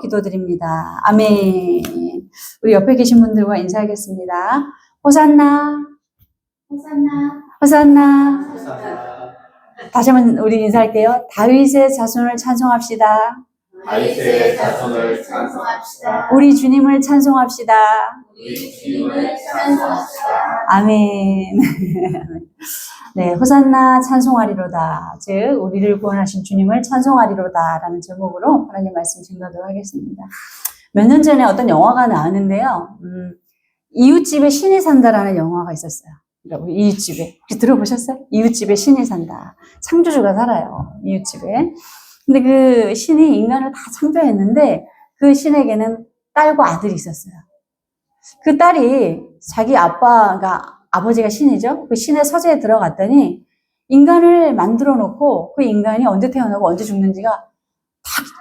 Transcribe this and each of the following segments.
기도드립니다. 아멘. 우리 옆에 계신 분들과 인사하겠습니다. 호산나, 호산나, 호산나. 다시 한번 우리 인사할게요. 다윗의 자손을 찬송합시다. 다윗의 자손을 찬송합시다. 우리 주님을 찬송합시다. 우리 주님을 찬송합시다. 아멘. 네, 호산나 찬송하리로다. 즉 우리를 구원하신 주님을 찬송하리로다 라는 제목으로 하나님 말씀 증거하도록 하겠습니다. 몇 년 전에 어떤 영화가 나왔는데요. 이웃집에 신이 산다라는 영화가 있었어요. 그러니까 우리 이웃집에 혹시 들어보셨어요? 이웃집에 신이 산다. 창조주가 살아요. 이웃집에. 근데 그 신이 인간을 다 창조했는데 그 신에게는 딸과 아들이 있었어요. 그 딸이 자기 아버지가 신이죠. 그 신의 서재에 들어갔더니 인간을 만들어 놓고 그 인간이 언제 태어나고 언제 죽는지가 다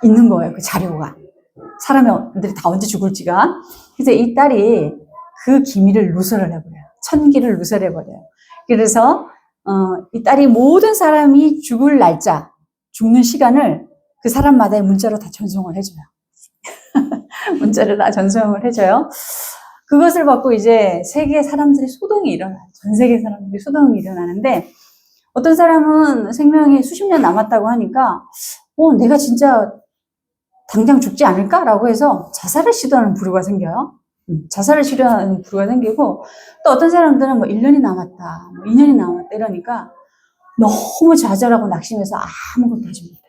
있는 거예요. 그 자료가. 사람들이 다 언제 죽을지가. 그래서 이 딸이 그 기밀을 누설을 해버려요. 천기를 누설해버려요. 그래서 이 딸이 모든 사람이 죽을 날짜, 죽는 시간을 그 사람마다의 문자로 다 전송을 해줘요. 문자를 다 전송을 해줘요. 그것을 받고 이제 세계 사람들이 소동이 일어나요. 전 세계 사람들이 소동이 일어나는데 어떤 사람은 생명이 수십 년 남았다고 하니까 내가 진짜 당장 죽지 않을까라고 해서 자살을 시도하는 부류가 생겨요. 자살을 시도하는 부류가 생기고 또 어떤 사람들은 1년이 남았다, 2년이 남았다 이러니까 너무 좌절하고 낙심해서 아무것도 하지 못해요.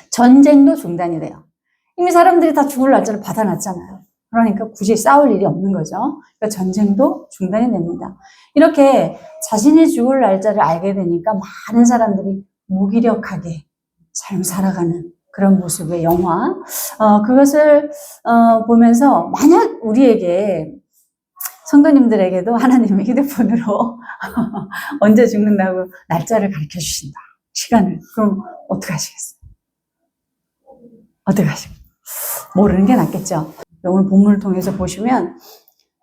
전쟁도 중단이 돼요. 이미 사람들이 다 죽을 날짜를 받아놨잖아요. 그러니까 굳이 싸울 일이 없는 거죠. 그러니까 전쟁도 중단이 됩니다. 이렇게 자신이 죽을 날짜를 알게 되니까 많은 사람들이 무기력하게 삶을 살아가는 그런 모습의 영화. 그것을 보면서 만약 우리에게 성도님들에게도 하나님의 휴대폰으로 언제 죽는다고 날짜를 가르쳐 주신다. 시간을. 그럼 어떻게 하시겠어요? 어떻게 하시겠어요? 모르는 게 낫겠죠. 오늘 본문을 통해서 보시면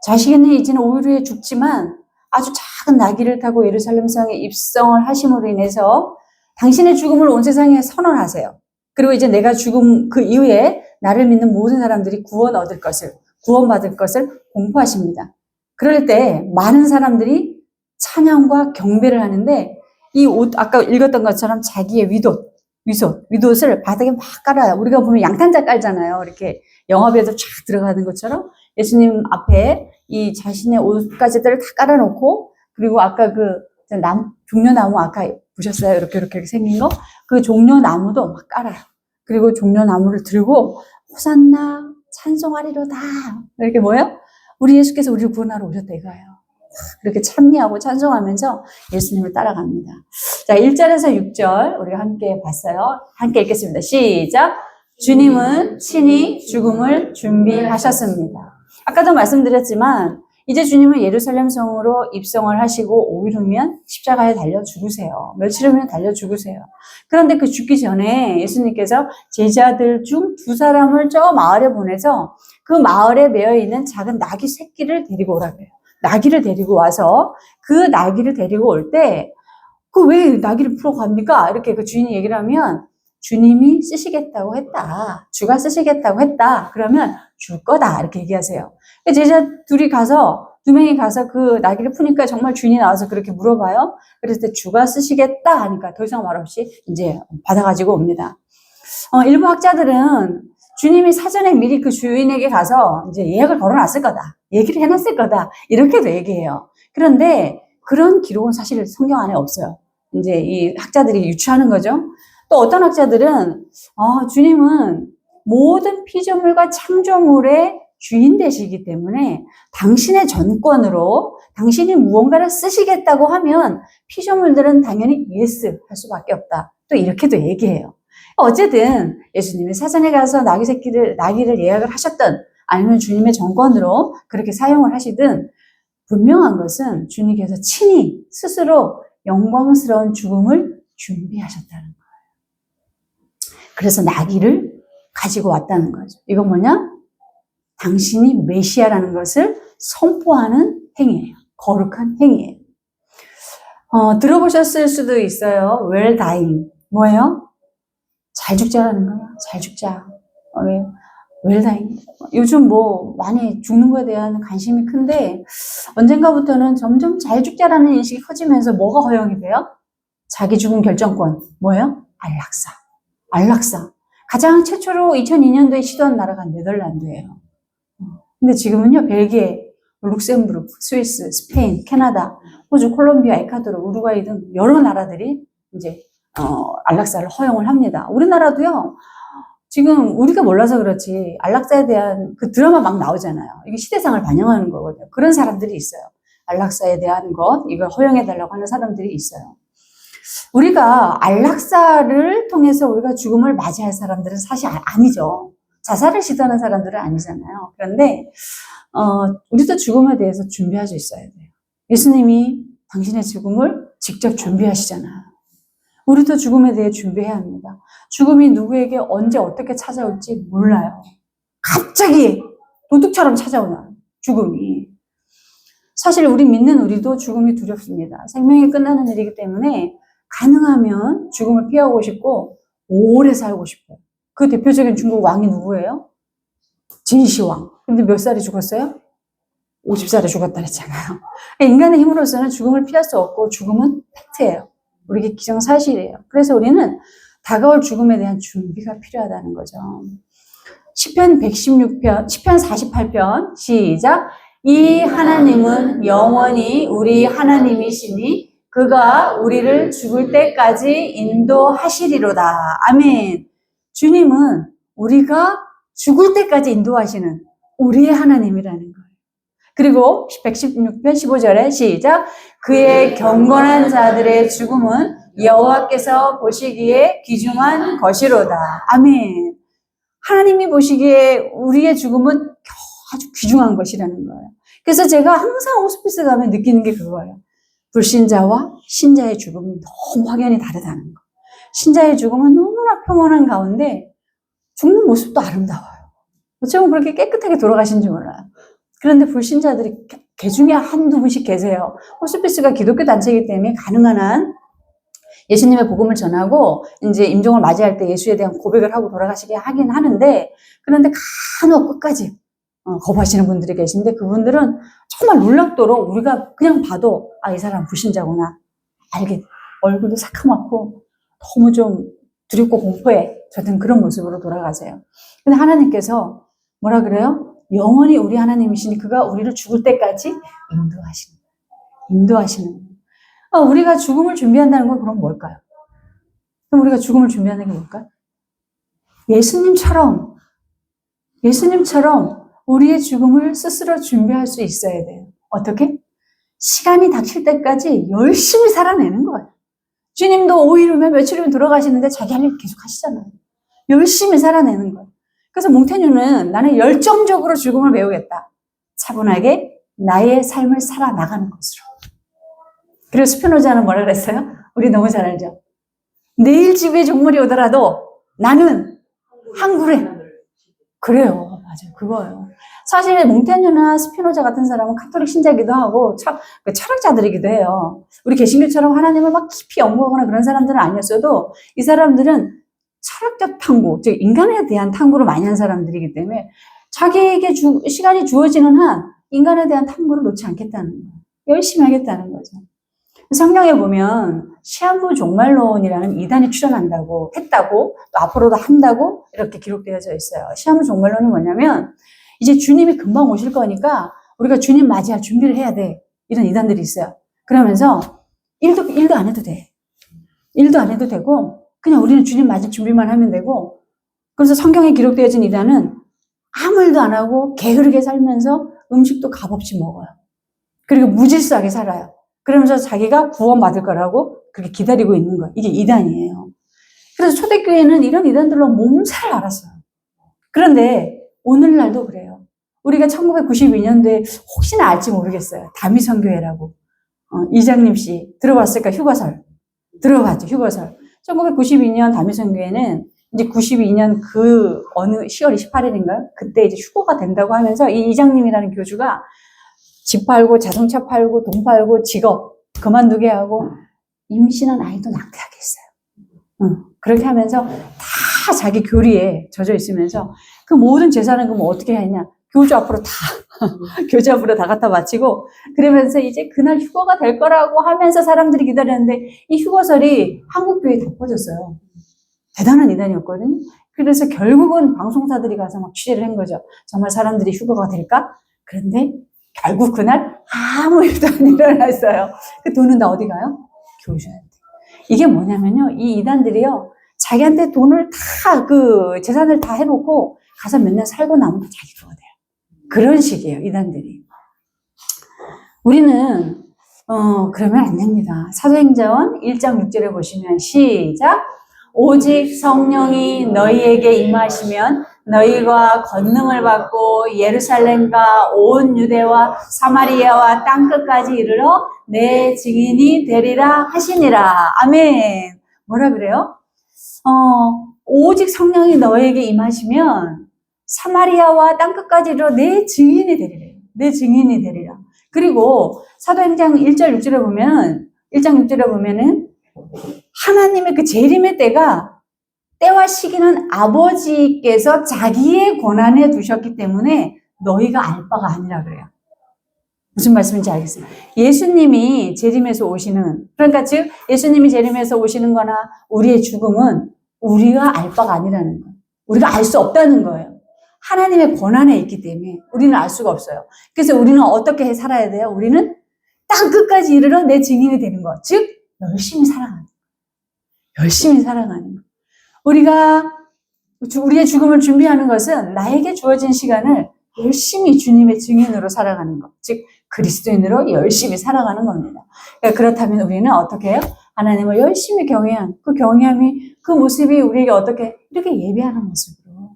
자신이 이제는 오류에 죽지만 아주 작은 나귀를 타고 예루살렘 성에 입성을 하심으로 인해서 당신의 죽음을 온 세상에 선언하세요. 그리고 이제 내가 죽음 그 이후에 나를 믿는 모든 사람들이 구원받을 것을 공포하십니다. 그럴 때 많은 사람들이 찬양과 경배를 하는데 이 옷, 아까 읽었던 것처럼 자기의 윗옷을 바닥에 막 깔아요. 우리가 보면 양탄자 깔잖아요. 이렇게 영화배에도 쫙 들어가는 것처럼 예수님 앞에 이 자신의 옷가지들을 다 깔아놓고 그리고 아까 그 종려나무 아까 보셨어요? 이렇게 생긴 거? 그 종려나무도 막 깔아요. 그리고 종려나무를 들고 호산나 찬송하리로다. 이렇게 뭐예요? 우리 예수께서 우리를 구원하러 오셨다 이거예요. 그렇게 찬미하고 찬송하면서 예수님을 따라갑니다. 자, 1절에서 6절 우리가 함께 봤어요. 함께 읽겠습니다. 시작. 주님은 친히 죽음을 준비하셨습니다. 아까도 말씀드렸지만 이제 주님은 예루살렘 성으로 입성을 하시고 5일 후면 십자가에 달려 죽으세요. 며칠 후면 달려 죽으세요. 그런데 그 죽기 전에 예수님께서 제자들 중 2사람을 저 마을에 보내서 그 마을에 매여 있는 작은 나귀 새끼를 데리고 오라고 해요. 나귀를 데리고 와서 그 나귀를 데리고 올 때 그 왜 나귀를 풀어 갑니까? 이렇게 그 주인이 얘기를 하면 주님이 쓰시겠다고 했다. 주가 쓰시겠다고 했다. 그러면 줄 거다. 이렇게 얘기하세요. 제자 두 명이 가서 그 나귀를 푸니까 정말 주인이 나와서 그렇게 물어봐요. 그랬을 때 주가 쓰시겠다 하니까 더 이상 말 없이 이제 받아가지고 옵니다. 일부 학자들은 주님이 사전에 미리 그 주인에게 가서 이제 예약을 걸어놨을 거다. 얘기를 해놨을 거다. 이렇게도 얘기해요. 그런데 그런 기록은 사실 성경 안에 없어요. 이제 이 학자들이 유추하는 거죠. 또 어떤 학자들은 주님은 모든 피조물과 창조물의 주인 되시기 때문에 당신의 전권으로 당신이 무언가를 쓰시겠다고 하면 피조물들은 당연히 예스 할 수밖에 없다. 또 이렇게도 얘기해요. 어쨌든 예수님이 사전에 가서 나귀를 예약을 하셨든 아니면 주님의 전권으로 그렇게 사용을 하시든 분명한 것은 주님께서 친히 스스로 영광스러운 죽음을 준비하셨다는 거예요. 그래서 나귀를 가지고 왔다는 거죠. 이건 뭐냐? 당신이 메시아라는 것을 선포하는 행위예요. 거룩한 행위예요. 들어보셨을 수도 있어요. well dying. 뭐예요? 잘 죽자라는 거예요. 잘 죽자. 웰다잉. 요즘 뭐 많이 죽는 거에 대한 관심이 큰데 언젠가부터는 점점 잘 죽자라는 인식이 커지면서 뭐가 허용이 돼요? 자기 죽음 결정권. 뭐예요? 안락사. 안락사. 가장 최초로 2002년도에 시도한 나라가 네덜란드예요. 근데 지금은요, 벨기에, 룩셈부르크, 스위스, 스페인, 캐나다, 호주, 콜롬비아, 에콰도르, 우루과이 등 여러 나라들이 이제 안락사를 허용을 합니다. 우리나라도요. 지금 우리가 몰라서 그렇지 안락사에 대한 그 드라마 막 나오잖아요. 이게 시대상을 반영하는 거거든요. 그런 사람들이 있어요. 안락사에 대한 것 이걸 허용해달라고 하는 사람들이 있어요. 우리가 안락사를 통해서 우리가 죽음을 맞이할 사람들은 사실 아니죠. 자살을 시도하는 사람들은 아니잖아요. 그런데 우리도 죽음에 대해서 준비할 수 있어야 돼요. 예수님이 당신의 죽음을 직접 준비하시잖아요. 우리도 죽음에 대해 준비해야 합니다. 죽음이 누구에게 언제 어떻게 찾아올지 몰라요. 갑자기 도둑처럼 찾아오는 죽음이. 사실 우리 믿는 우리도 죽음이 두렵습니다. 생명이 끝나는 일이기 때문에 가능하면 죽음을 피하고 싶고 오래 살고 싶어요. 그 대표적인 중국 왕이 누구예요? 진시황. 근데 몇 살에 죽었어요? 50살에 죽었다 그랬잖아요. 인간의 힘으로서는 죽음을 피할 수 없고 죽음은 팩트예요. 우리에게 기정사실이에요. 그래서 우리는 다가올 죽음에 대한 준비가 필요하다는 거죠. 시편 116편, 시편 48편 시작. 이 하나님은 영원히 우리 하나님이시니 그가 우리를 죽을 때까지 인도하시리로다. 아멘. 주님은 우리가 죽을 때까지 인도하시는 우리의 하나님이라는 거예요. 그리고 116편 15절에 시작. 그의 경건한 자들의 죽음은 여호와께서 보시기에 귀중한 것이로다. 아멘. 하나님이 보시기에 우리의 죽음은 아주 귀중한 것이라는 거예요. 그래서 제가 항상 호스피스 가면 느끼는 게 그거예요. 불신자와 신자의 죽음이 너무 확연히 다르다는 거. 신자의 죽음은 너무나 평온한 가운데 죽는 모습도 아름다워요. 어쩌면 그렇게 깨끗하게 돌아가신지 몰라요. 그런데 불신자들이 개 중에 한두 분씩 계세요. 호스피스가 기독교 단체이기 때문에 가능한 한 예수님의 복음을 전하고 이제 임종을 맞이할 때 예수에 대한 고백을 하고 돌아가시게 하긴 하는데 그런데 간혹 끝까지 거부하시는 분들이 계신데 그분들은 정말 놀랍도록 우리가 그냥 봐도 이 사람 불신자구나 알게 얼굴도 새카맣고 너무 좀 두렵고 공포해 저든 그런 모습으로 돌아가세요. 근데 하나님께서 뭐라 그래요? 영원히 우리 하나님이시니 그가 우리를 죽을 때까지 인도하시는 거예요. 우리가 죽음을 준비한다는 건 그럼 뭘까요? 그럼 우리가 죽음을 준비하는 게 뭘까요? 예수님처럼 우리의 죽음을 스스로 준비할 수 있어야 돼요. 어떻게? 시간이 닥칠 때까지 열심히 살아내는 거예요. 주님도 5일 후면 며칠 후면 돌아가시는데 자기 할 일 계속 하시잖아요. 열심히 살아내는 거예요. 그래서 몽테뉴는 나는 열정적으로 죽음을 배우겠다. 차분하게 나의 삶을 살아나가는 것으로. 그리고 스피노자는 뭐라 그랬어요? 우리 너무 잘 알죠? 내일 집에 종말이 오더라도 나는 항구래. 그래요. 맞아요. 그거예요. 사실 몽테뉴나 스피노자 같은 사람은 카톨릭 신자이기도 하고 철학자들이기도 해요. 우리 개신교처럼 하나님을 막 깊이 연구하거나 그런 사람들은 아니었어도 이 사람들은 철학적 탐구, 즉 인간에 대한 탐구를 많이 한 사람들이기 때문에 자기에게 시간이 주어지는 한 인간에 대한 탐구를 놓지 않겠다는 거예요. 열심히 하겠다는 거죠. 성경에 보면 시한부 종말론이라는 이단이 했다고 또 앞으로도 한다고 이렇게 기록되어져 있어요. 시한부 종말론이 뭐냐면 이제 주님이 금방 오실 거니까 우리가 주님 맞이할 준비를 해야 돼. 이런 이단들이 있어요. 그러면서 일도 안 해도 돼. 일도 안 해도 되고 그냥 우리는 주님 맞을 준비만 하면 되고 그래서 성경에 기록되어진 이단은 아무 일도 안 하고 게으르게 살면서 음식도 값없이 먹어요. 그리고 무질서하게 살아요. 그러면서 자기가 구원받을 거라고 그렇게 기다리고 있는 거예요. 이게 이단이에요. 그래서 초대교회는 이런 이단들로 몸살 알았어요. 그런데 오늘날도 그래요. 우리가 1992년도에 혹시나 알지 모르겠어요. 다미선교회라고. 이장님 씨 들어봤을까? 휴거설. 들어봤죠. 휴거설. 1992년 다미선교회는 이제 92년 그 어느 10월 28일인가요? 그때 이제 휴거가 된다고 하면서 이 이장님이라는 교주가 집 팔고 자동차 팔고 돈 팔고 직업 그만두게 하고 임신한 아이도 낙태하게 했어요. 그렇게 하면서 다 자기 교리에 젖어 있으면서 그 모든 재산은 그럼 어떻게 했냐? 교주 앞으로 다, 교주 앞으로 다 갖다 바치고, 그러면서 이제 그날 휴거가 될 거라고 하면서 사람들이 기다렸는데, 이 휴거설이 한국교회에 다 퍼졌어요. 대단한 이단이었거든요. 그래서 결국은 방송사들이 가서 막 취재를 한 거죠. 정말 사람들이 휴거가 될까? 그런데 결국 그날 아무 일도 안 일어났어요. 그 돈은 다 어디 가요? 교주한테. 이게 뭐냐면요. 이 이단들이요. 자기한테 돈을 다, 재산을 다 해놓고 가서 몇 년 살고 나면 자기 그거 돼요. 그런 식이에요. 이단들이. 우리는, 그러면 안 됩니다. 사도행전 1장 6절에 보시면 시작. 오직 성령이 너희에게 임하시면 너희가 권능을 받고 예루살렘과 온 유대와 사마리아와 땅끝까지 이르러 내 증인이 되리라 하시니라. 아멘. 뭐라 그래요? 오직 성령이 너희에게 임하시면 사마리아와 땅끝까지 이르러 내 증인이 되리라. 내 증인이 되리라. 그리고 사도행전 1장 6절에 보면은 하나님의 그 재림의 때와 시기는 아버지께서 자기의 권한에 두셨기 때문에 너희가 알 바가 아니라 그래요. 무슨 말씀인지 알겠어요. 예수님이 재림에서 오시는, 그러니까 즉 예수님이 재림에서 오시는 거나 우리의 죽음은 우리가 알 바가 아니라는 거예요. 우리가 알 수 없다는 거예요. 하나님의 권한에 있기 때문에 우리는 알 수가 없어요. 그래서 우리는 어떻게 살아야 돼요? 우리는 땅 끝까지 이르러 내 증인이 되는 거. 즉 열심히 살아가는 거. 열심히 살아가는 거. 우리의 죽음을 준비하는 것은 나에게 주어진 시간을 열심히 주님의 증인으로 살아가는 것. 즉, 그리스도인으로 열심히 살아가는 겁니다. 그러니까 그렇다면 우리는 어떻게 해요? 하나님을 열심히 경외한 그 경외함이, 그 모습이 우리에게 어떻게, 이렇게 예배하는 모습으로.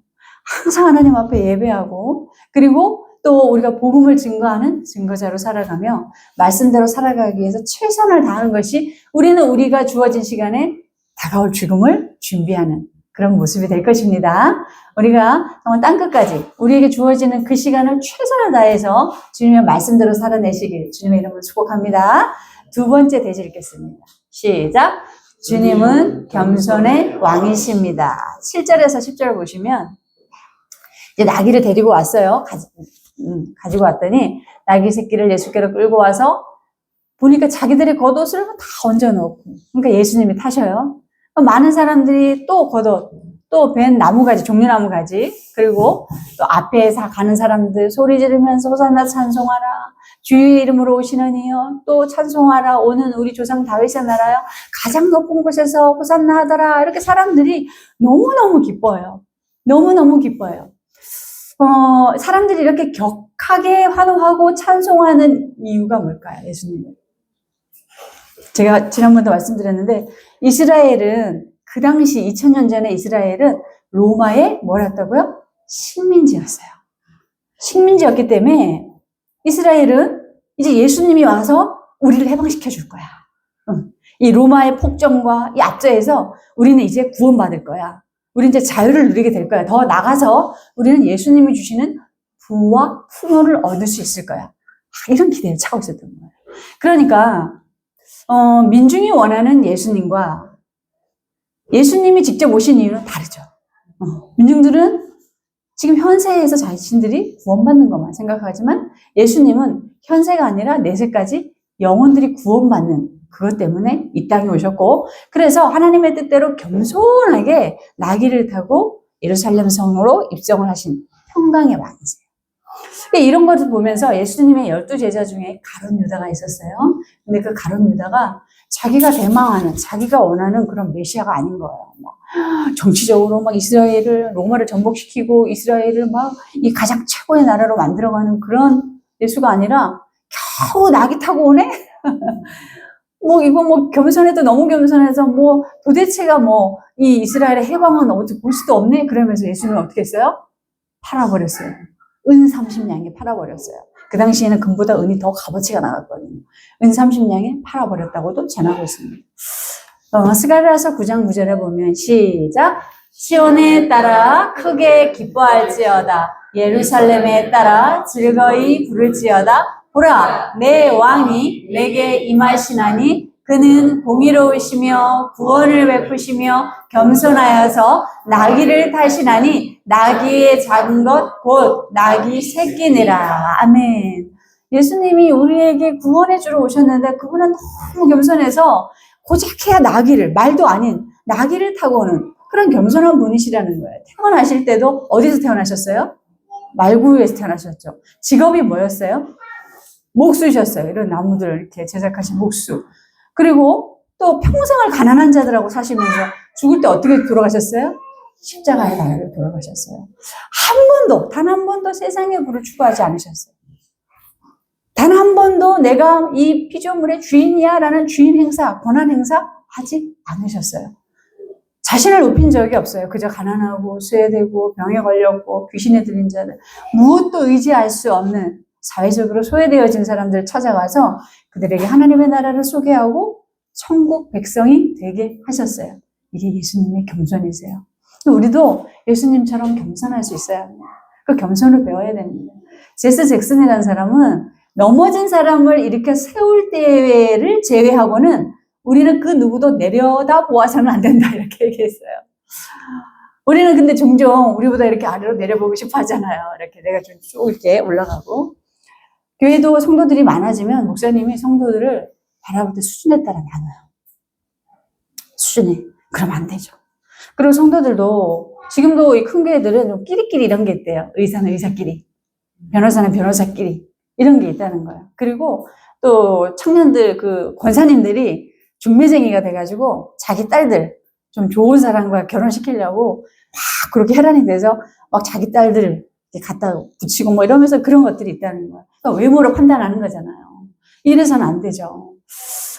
항상 하나님 앞에 예배하고, 그리고 또 우리가 복음을 증거하는 증거자로 살아가며, 말씀대로 살아가기 위해서 최선을 다하는 것이 우리가 주어진 시간에 다가올 죽음을 준비하는 그런 모습이 될 것입니다. 우리가 정말 땅끝까지 우리에게 주어지는 그 시간을 최선을 다해서 주님의 말씀대로 살아내시길 주님의 이름으로 축복합니다. 두 번째 대지 읽겠습니다. 시작. 주님은 겸손의 왕이십니다. 7절에서 10절을 보시면 이제 나귀를 데리고 왔어요. 가지고 왔더니 나귀 새끼를 예수께로 끌고 와서 보니까 자기들의 겉옷을 다 얹어놓고, 그러니까 예수님이 타셔요. 많은 사람들이 또 겉옷, 또 벤 나무가지, 종려나무가지, 그리고 또 앞에 가는 사람들 소리 지르면서 호산나 찬송하라, 주의 이름으로 오시는 이여, 또 찬송하라, 오는 우리 조상 다윗의 나라여, 가장 높은 곳에서 호산나 하더라. 이렇게 사람들이 너무너무 기뻐요. 너무너무 기뻐요. 사람들이 이렇게 격하게 환호하고 찬송하는 이유가 뭘까요? 예수님을. 제가 지난번도 말씀드렸는데, 이스라엘은 그 당시 2000년 전에 이스라엘은 로마의 뭐랬다고요? 식민지였어요. 식민지였기 때문에 이스라엘은 이제 예수님이 와서 우리를 해방시켜 줄 거야. 이 로마의 폭정과 이 압제에서 우리는 이제 구원받을 거야. 우리는 이제 자유를 누리게 될 거야. 더 나가서 우리는 예수님이 주시는 부와 풍요를 얻을 수 있을 거야. 이런 기대를 차고 있었던 거예요. 그러니까 민중이 원하는 예수님과 예수님이 직접 오신 이유는 다르죠. 민중들은 지금 현세에서 자신들이 구원받는 것만 생각하지만 예수님은 현세가 아니라 내세까지 영혼들이 구원받는 그것 때문에 이 땅에 오셨고, 그래서 하나님의 뜻대로 겸손하게 나귀를 타고 예루살렘 성으로 입성을 하신 평강의 왕이세요. 이런 것을 보면서 예수님의 12제자 중에 가룟 유다가 있었어요. 근데 그 가룟 유다가 자기가 대망하는, 자기가 원하는 그런 메시아가 아닌 거예요. 정치적으로 이스라엘을, 로마를 전복시키고 이스라엘을 이 가장 최고의 나라로 만들어가는 그런 예수가 아니라 겨우 나귀 타고 오네? 겸손해도 너무 겸손해서 도대체가 이 이스라엘의 해방은 어디 볼 수도 없네? 그러면서 예수님은 어떻게 했어요? 팔아버렸어요. 은 30냥에 팔아버렸어요. 그 당시에는 금보다 은이 더 값어치가 나갔거든요. 은 30냥에 팔아버렸다고도 전하고 있습니다. 스가랴서 9장 9절에 보면 시작. 시온에 따라 크게 기뻐할지어다. 예루살렘에 따라 즐거이 부를지어다. 보라, 내 왕이 내게 임하시나니 그는 공의로우시며 구원을 베푸시며 겸손하여서 나귀를 타시나니 나귀의 작은 것 곧 나귀 새끼니라. 아멘. 예수님이 우리에게 구원해 주러 오셨는데 그분은 너무 겸손해서 고작해야 나귀를, 말도 아닌 나귀를 타고 오는 그런 겸손한 분이시라는 거예요. 태어나실 때도 어디서 태어나셨어요? 말구유에서 태어나셨죠. 직업이 뭐였어요? 목수셨어요. 이런 나무들 이렇게 제작하신 목수. 그리고 또 평생을 가난한 자들하고 사시면서 죽을 때 어떻게 돌아가셨어요? 십자가에 달려 돌아가셨어요. 단 한 번도 세상의 부를 추구하지 않으셨어요. 단 한 번도 내가 이 피조물의 주인이야 라는 주인 행사, 권한 행사 하지 않으셨어요. 자신을 높인 적이 없어요. 그저 가난하고 소외되고 병에 걸렸고 귀신에 들린 자들, 무엇도 의지할 수 없는 사회적으로 소외되어진 사람들을 찾아가서 그들에게 하나님의 나라를 소개하고 천국 백성이 되게 하셨어요. 이게 예수님의 겸손이세요. 우리도 예수님처럼 겸손할 수 있어야 합니다. 그 겸손을 배워야 됩니다. 제스 잭슨이라는 사람은 넘어진 사람을 일으켜 세울 때를 제외하고는 우리는 그 누구도 내려다 보아서는 안 된다 이렇게 얘기했어요. 우리는 근데 종종 우리보다 이렇게 아래로 내려보고 싶어 하잖아요. 이렇게 내가 좀 쭉 이렇게 올라가고. 교회도 성도들이 많아지면 목사님이 성도들을 바라볼 때 수준에 따라 나눠요. 수준에. 그러면 안 되죠. 그리고 성도들도 지금도 이 큰 교회들은 좀 끼리끼리 이런 게 있대요. 의사는 의사끼리, 변호사는 변호사끼리 이런 게 있다는 거예요. 그리고 또 청년들 그 권사님들이 중매쟁이가 돼가지고 자기 딸들 좀 좋은 사람과 결혼시키려고 막 그렇게 혈안이 돼서 막 자기 딸들을 갖다 붙이고 뭐 이러면서 그런 것들이 있다는 거예요. 그러니까 외모로 판단하는 거잖아요. 이래서는 안 되죠.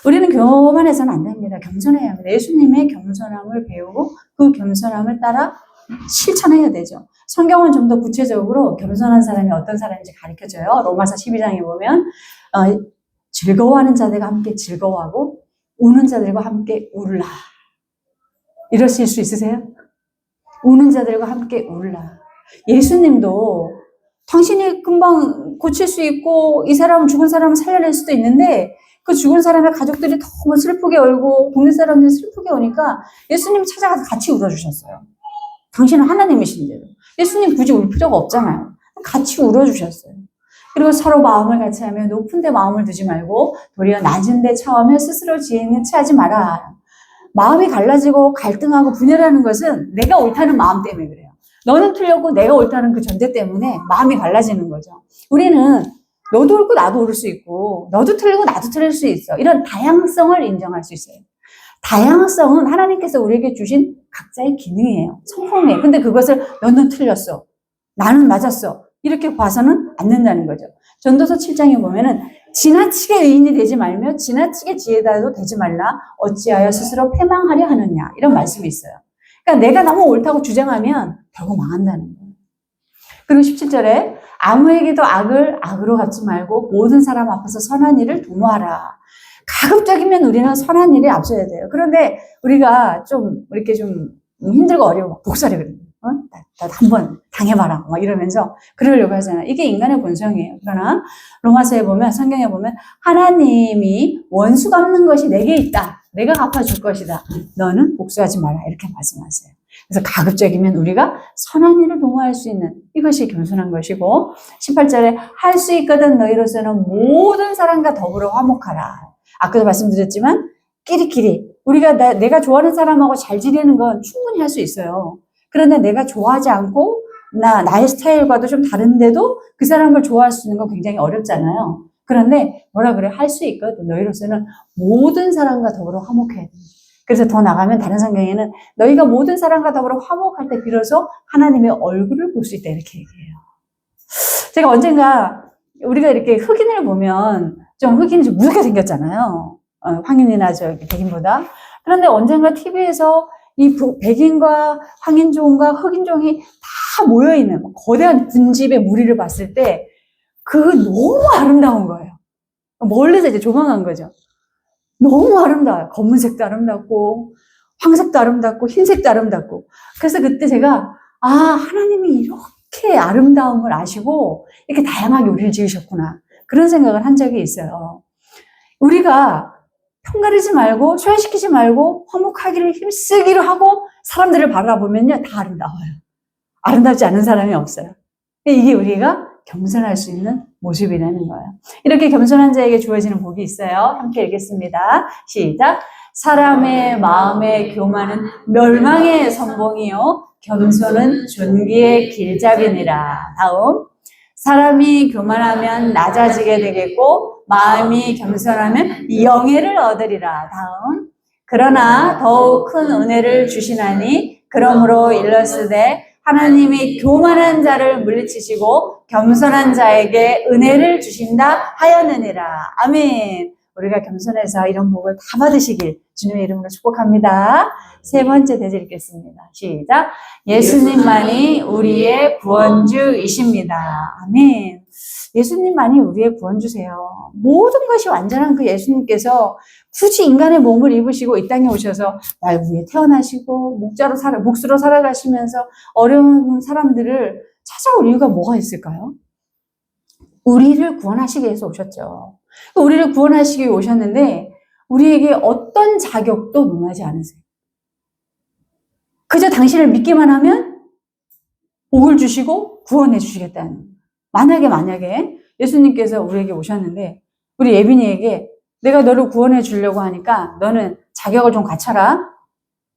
우리는 교만해서는 안 됩니다. 겸손해야 합니다. 예수님의 겸손함을 배우고 그 겸손함을 따라 실천해야 되죠. 성경은 좀 더 구체적으로 겸손한 사람이 어떤 사람인지 가르쳐줘요. 로마서 12장에 보면 즐거워하는 자들과 함께 즐거워하고 우는 자들과 함께 울라. 이러실 수 있으세요? 우는 자들과 함께 울라. 예수님도 당신이 금방 고칠 수 있고 이 사람은 죽은 사람을 살려낼 수도 있는데 그 죽은 사람의 가족들이 너무 슬프게 울고 동네 사람들이 슬프게 오니까 예수님이 찾아가서 같이 울어주셨어요. 당신은 하나님이신데도. 예수님 굳이 울 필요가 없잖아요. 같이 울어주셨어요. 그리고 서로 마음을 같이 하며 높은 데 마음을 두지 말고 도리어 낮은 데 처음에 스스로 지혜는 취하지 마라. 마음이 갈라지고 갈등하고 분열하는 것은 내가 옳다는 마음 때문에 그래요. 너는 틀렸고 내가 옳다는 그 전제 때문에 마음이 갈라지는 거죠. 우리는 너도 옳고 나도 옳을 수 있고 너도 틀리고 나도 틀릴 수 있어. 이런 다양성을 인정할 수 있어요. 다양성은 하나님께서 우리에게 주신 각자의 기능이에요. 성품이에요. 근데 그것을 너는 틀렸어. 나는 맞았어. 이렇게 봐서는 안 된다는 거죠. 전도서 7장에 보면은 지나치게 의인이 되지 말며 지나치게 지혜자도 되지 말라. 어찌하여 스스로 패망하려 하느냐. 이런 말씀이 있어요. 그러니까 내가 너무 옳다고 주장하면 결국 망한다는 거예요. 그리고 17절에 아무에게도 악을 악으로 갚지 말고 모든 사람 앞에서 선한 일을 도모하라. 가급적이면 우리는 선한 일에 앞서야 돼요. 그런데 우리가 좀 이렇게 좀 힘들고 어려워. 복사를 그래요. 나도 한번 당해봐라. 막 이러면서 그러려고 하잖아요. 이게 인간의 본성이에요. 그러나 로마서에 보면 성경에 보면 하나님이 원수 갚는 것이 내게 있다. 내가 갚아줄 것이다. 너는 복수하지 마라. 이렇게 말씀하세요. 그래서 가급적이면 우리가 선한 일을 도모할 수 있는 이것이 겸손한 것이고 18절에 할 수 있거든 너희로서는 모든 사람과 더불어 화목하라. 아까도 말씀드렸지만 끼리끼리 우리가 내가 좋아하는 사람하고 잘 지내는 건 충분히 할 수 있어요. 그런데 내가 좋아하지 않고 나의 스타일과도 좀 다른데도 그 사람을 좋아할 수 있는 건 굉장히 어렵잖아요. 그런데 뭐라 그래? 할 수 있거든. 너희로서는 모든 사람과 더불어 화목해야 돼. 그래서 더 나가면 다른 성경에는 너희가 모든 사람과 더불어 화목할 때 비로소 하나님의 얼굴을 볼 수 있다 이렇게 얘기해요. 제가 언젠가 우리가 이렇게 흑인을 보면 좀 흑인이 좀 무섭게 생겼잖아요. 황인이나 백인보다. 그런데 언젠가 TV에서 이 백인과 황인종과 흑인종이 다 모여있는 거대한 군집의 무리를 봤을 때 그거 너무 아름다운 거예요. 멀리서 이제 조망한 거죠. 너무 아름다워요. 검은색도 아름답고 황색도 아름답고 흰색도 아름답고. 그래서 그때 제가 하나님이 이렇게 아름다움을 아시고 이렇게 다양하게 우리를 지으셨구나. 그런 생각을 한 적이 있어요. 우리가 편가르지 말고 소외시키지 말고 화목하기를 힘쓰기로 하고 사람들을 바라보면요 다 아름다워요. 아름답지 않은 사람이 없어요. 이게 우리가 겸손할 수 있는 모습이라는 거예요. 이렇게 겸손한 자에게 주어지는 복이 있어요. 함께 읽겠습니다. 시작. 사람의 마음에 교만은 멸망의 선봉이요 겸손은 존귀의 길잡이니라. 다음. 사람이 교만하면 낮아지게 되겠고 마음이 겸손하면 영예를 얻으리라. 다음. 그러나 더욱 큰 은혜를 주시나니 그러므로 일렀으되 하나님이 교만한 자를 물리치시고 겸손한 자에게 은혜를 주신다 하였느니라. 아멘. 우리가 겸손해서 이런 복을 다 받으시길 주님의 이름으로 축복합니다. 세 번째 대절 읽겠습니다. 시작. 예수님만이 우리의 구원주이십니다. 아멘. 예수님만이 우리의 구원주세요. 모든 것이 완전한 그 예수님께서 굳이 인간의 몸을 입으시고 이 땅에 오셔서 말 위에 태어나시고 목수로 살아가시면서 어려운 사람들을 찾아올 이유가 뭐가 있을까요? 우리를 구원하시기 위해서 오셨죠. 우리를 구원하시기 위해 오셨는데 우리에게 어떤 자격도 논하지 않으세요. 그저 당신을 믿기만 하면 복을 주시고 구원해 주시겠다는. 만약에 예수님께서 우리에게 오셨는데 우리 예빈이에게 내가 너를 구원해 주려고 하니까 너는 자격을 좀 갖춰라.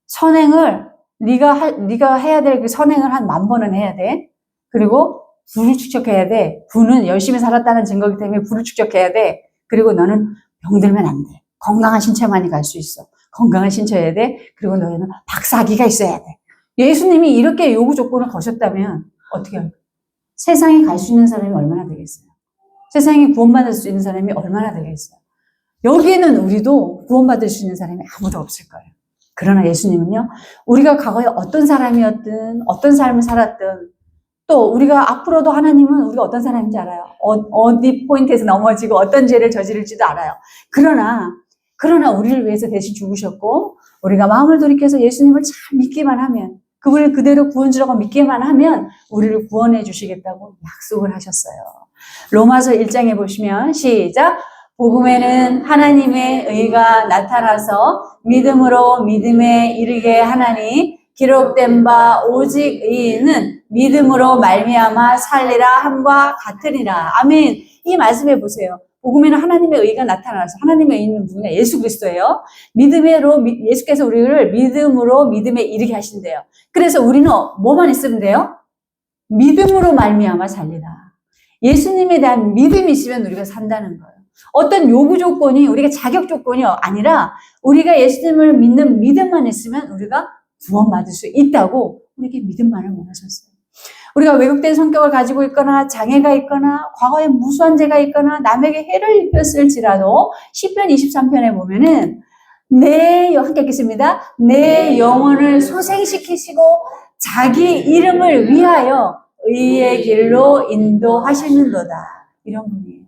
선행을 네가 해야 될 그 선행을 한 10,000번은 해야 돼. 그리고 부를 축적해야 돼. 부는 열심히 살았다는 증거이기 때문에 부를 축적해야 돼. 그리고 너는 병들면 안 돼. 건강한 신체만이 갈 수 있어. 건강한 신체여야 돼. 그리고 너희는 박사학위가 있어야 돼. 예수님이 이렇게 요구 조건을 거셨다면 어떻게 할까? 세상에 갈 수 있는 사람이 얼마나 되겠어요? 세상에 구원받을 수 있는 사람이 얼마나 되겠어요? 여기에는 우리도 구원받을 수 있는 사람이 아무도 없을 거예요. 그러나 예수님은요, 우리가 과거에 어떤 사람이었든, 어떤 삶을 살았든, 또 우리가 앞으로도 하나님은 우리가 어떤 사람인지 알아요. 어디 포인트에서 넘어지고 어떤 죄를 저지를지도 알아요. 그러나 우리를 위해서 대신 죽으셨고, 우리가 마음을 돌이켜서 예수님을 잘 믿기만 하면, 그분을 그대로 구원주라고 믿기만 하면 우리를 구원해 주시겠다고 약속을 하셨어요. 로마서 1장에 보시면 시작. 복음에는 하나님의 의가 나타나서 믿음으로 믿음에 이르게 하나니 기록된 바 오직 의인은 믿음으로 말미암아 살리라 함과 같으니라. 아멘. 이 말씀해 보세요. 복음에는 하나님의 의가 나타나서 하나님의 의는 누구냐? 예수 그리스도예요. 예수께서 우리를 믿음으로 믿음에 이르게 하신대요. 그래서 우리는 뭐만 있으면 돼요? 믿음으로 말미암아 살리라. 예수님에 대한 믿음이 있으면 우리가 산다는 거예요. 어떤 요구 조건이 우리가 자격 조건이 아니라 우리가 예수님을 믿는 믿음만 있으면 우리가 구원받을 수 있다고 우리에게 믿음만을 원하셨어요. 우리가 왜곡된 성격을 가지고 있거나 장애가 있거나 과거에 무수한 죄가 있거나 남에게 해를 입혔을지라도 시편 23편에 보면은 함께 읽겠습니다. 내 영혼을 소생시키시고 자기 이름을 위하여 의의 길로 인도하시는도다. 이런 분이에요.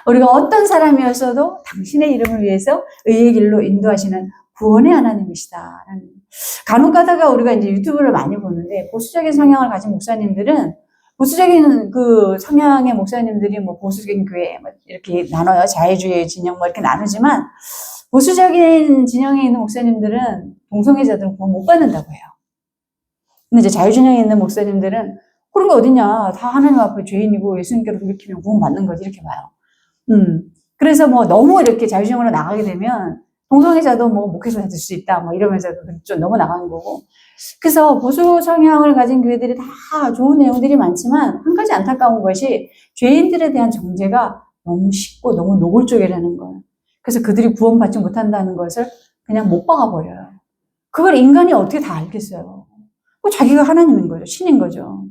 우리가 어떤 사람이었어도 당신의 이름을 위해서 의의 길로 인도하시는 구원의 하나님이시다. 간혹 가다가 우리가 이제 유튜브를 많이 보는데 보수적인 성향을 가진 목사님들은 보수적인 그 성향의 목사님들이 뭐 보수적인 교회 뭐 이렇게 나눠요. 자유주의 진영 뭐 이렇게 나누지만 보수적인 진영에 있는 목사님들은 동성애자들은 구원 못 받는다고 해요. 근데 이제 자유진영에 있는 목사님들은 그런 게 어디냐. 다 하나님 앞에 죄인이고 예수님께로 돌이키면 구원 받는 거지 이렇게 봐요. 그래서 뭐 너무 이렇게 자유진영으로 나가게 되면 동성애자도 뭐 목회자 될 수 있다 뭐 이러면서 좀 너무 나가는 거고. 그래서 보수 성향을 가진 교회들이 다 좋은 내용들이 많지만 한 가지 안타까운 것이 죄인들에 대한 정죄가 너무 쉽고 너무 노골적이라는 거예요. 그래서 그들이 구원받지 못한다는 것을 그냥 못 박아버려요. 그걸 인간이 어떻게 다 알겠어요. 자기가 하나님인 거죠. 신인 거죠.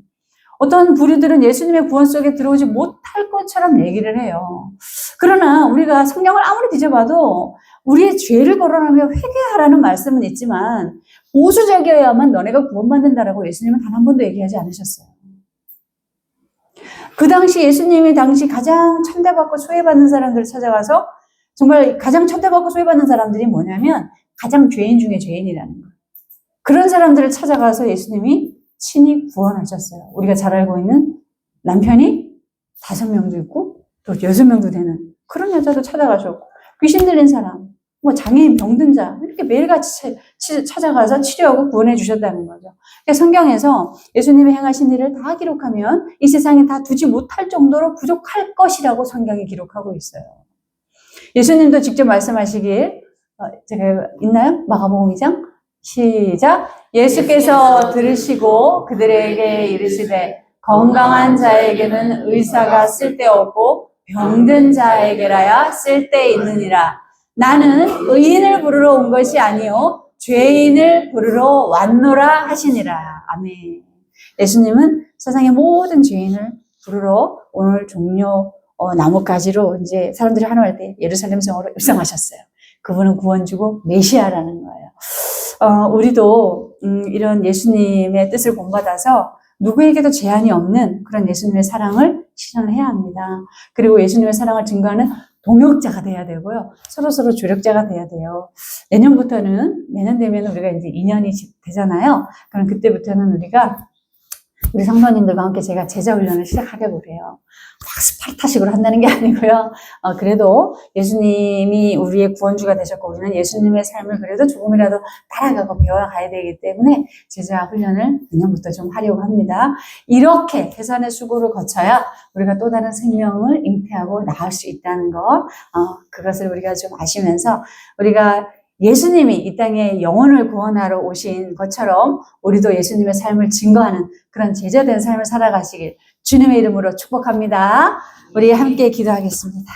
어떤 부류들은 예수님의 구원 속에 들어오지 못할 것처럼 얘기를 해요. 그러나 우리가 성경을 아무리 뒤져봐도 우리의 죄를 거론하며 회개하라는 말씀은 있지만 보수적이어야만 너네가 구원받는다라고 예수님은 단 한 번도 얘기하지 않으셨어요. 그 당시 예수님이 가장 천대받고 소외받는 사람들을 찾아가서 정말 가장 천대받고 소외받는 사람들이 뭐냐면 가장 죄인 중에 죄인이라는 거예요. 그런 사람들을 찾아가서 예수님이 친히 구원하셨어요. 우리가 잘 알고 있는 남편이 5명도 있고 또 6명도 되는 그런 여자도 찾아가셨고 귀신 들린 사람 뭐 장애인 병든 자 이렇게 매일같이 찾아가서 치료하고 구원해 주셨다는 거죠. 그러니까 성경에서 예수님이 행하신 일을 다 기록하면 이 세상에 다 두지 못할 정도로 부족할 것이라고 성경이 기록하고 있어요. 예수님도 직접 말씀하시길 제가 있나요? 마가복음 2장 시작. 예수께서 들으시고 그들에게 이르시되 건강한 자에게는 의사가 쓸데없고 병든 자에게라야 쓸데있느니라. 나는 의인을 부르러 온 것이 아니요 죄인을 부르러 왔노라 하시니라. 아멘. 예수님은 세상의 모든 죄인을 부르러 오늘 종려 나뭇가지로 이제 사람들이 환호할 때 예루살렘 성으로 입성하셨어요. 그분은 구원주고 메시아라는 거예요. 우리도 이런 예수님의 뜻을 본받아서 누구에게도 제한이 없는 그런 예수님의 사랑을 실현해야 합니다. 그리고 예수님의 사랑을 증거하는 동역자가 돼야 되고요. 서로 조력자가 돼야 돼요. 내년 되면 우리가 이제 2년이 되잖아요. 그럼 그때부터는 우리 성도님들과 함께 제가 제자 훈련을 시작하려고 그래요. 막 스파르타식으로 한다는 게 아니고요. 그래도 예수님이 우리의 구원주가 되셨고 우리는 예수님의 삶을 그래도 조금이라도 따라가고 배워가야 되기 때문에 제자 훈련을 내년부터 좀 하려고 합니다. 이렇게 계산의 수고를 거쳐야 우리가 또 다른 생명을 잉태하고 낳을 수 있다는 것, 그것을 우리가 좀 아시면서 우리가 예수님이 이 땅에 영혼을 구원하러 오신 것처럼 우리도 예수님의 삶을 증거하는 그런 제자된 삶을 살아가시길 주님의 이름으로 축복합니다. 우리 함께 기도하겠습니다.